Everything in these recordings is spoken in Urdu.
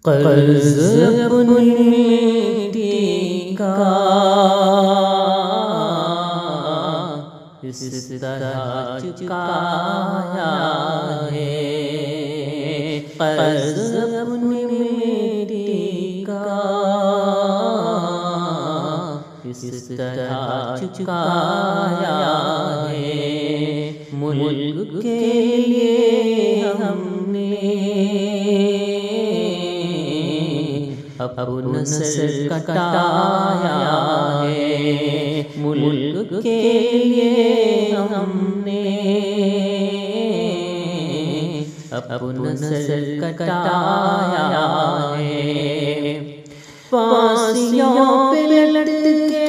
قرض اپنی مٹی کا اس طرح چکایا ہے، قرض اپنی مٹی کا اس طرح چکایا ہے، ملک کے لیے ہم نے اپنا سر کٹایا ہے، ملک کے لیے ہم نے اپنا سر کٹایا ہے، پھانسیوں پہ لٹکے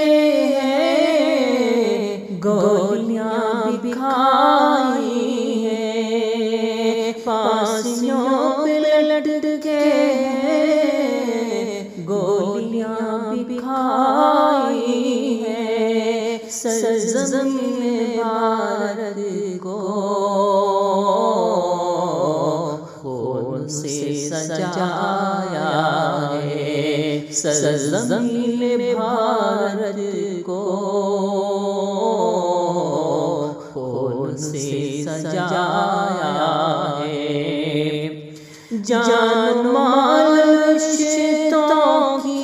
ہیں، گولیاں بھی کھائی ہیں، پھانسیوں پہ لٹکے گولیاں بھی کھائی ہیں، سرزمین بھارت کو خون سے سجایا ہے، سرزمین بھارت کو خون سے سجایا ہے، جان مال رشتوں کی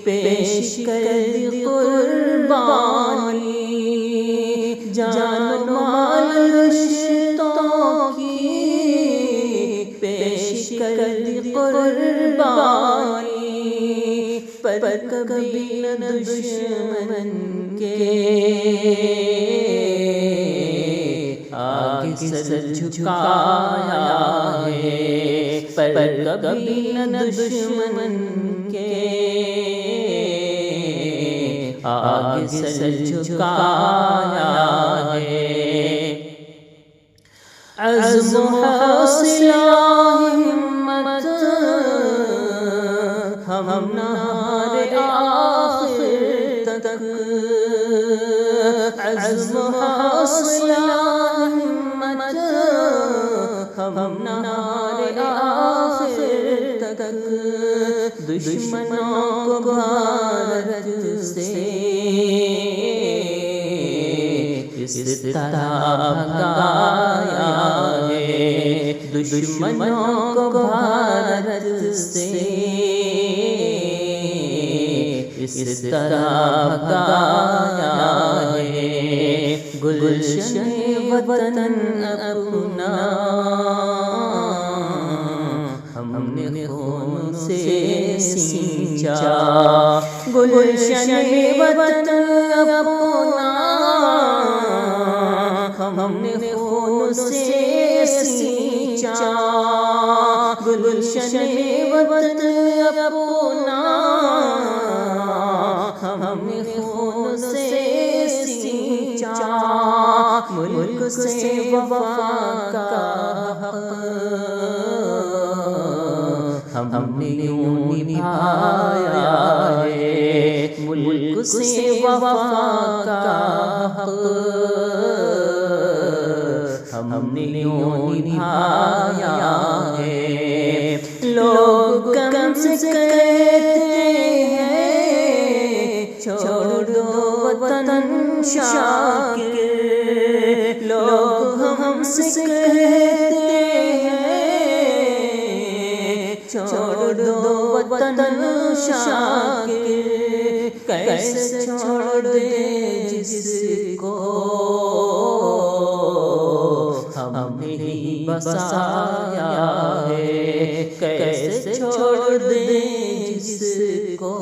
پیش کر قربانی، جان مال رشتوں کی پیش کر قربانی، پر کبھی نہ دشمن کے آگے سر جھکایا ہے، پر کبھی نہ دشمن کے آگے سر جھکایا ہے، عزم حوصلہ ہمت ہم نہ ہارے آخر تک، عزم حوصلہ ہمت ہم نہ ہارے آخر تک، دشمنوں کو بھارت سے اس طرح بھگایا ہے، دشمنوں کو بھارت سے اس طرح بھگایا ہے، گلشن وطن اپنا ہم نے خون سے سینچا، گلشن وطن اپنا ہم نے خون سے سینچا، گلشن وطن اپنا ہم نے خون سے سینچا، ملک سے وفا کا حق ہم نے یوں نبھایا ہے، ملک سے وفا کا حق ہم نے یوں نبھایا ہے، لوگ کم سے کہتے ہیں چھوڑ دو وطن شاکر، لوگ ہم سے کہتے ہیں چھوڑ دو وطن شاکر، کیسے چھوڑ دے جس کو ہم نے ہی بسایا ہے، کیسے چھوڑ دے جس کو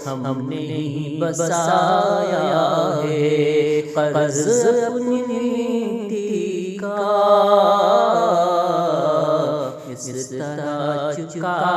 ہم نے ہی بسایا ہے، قرض اپنی مٹی کا اس طرح چکا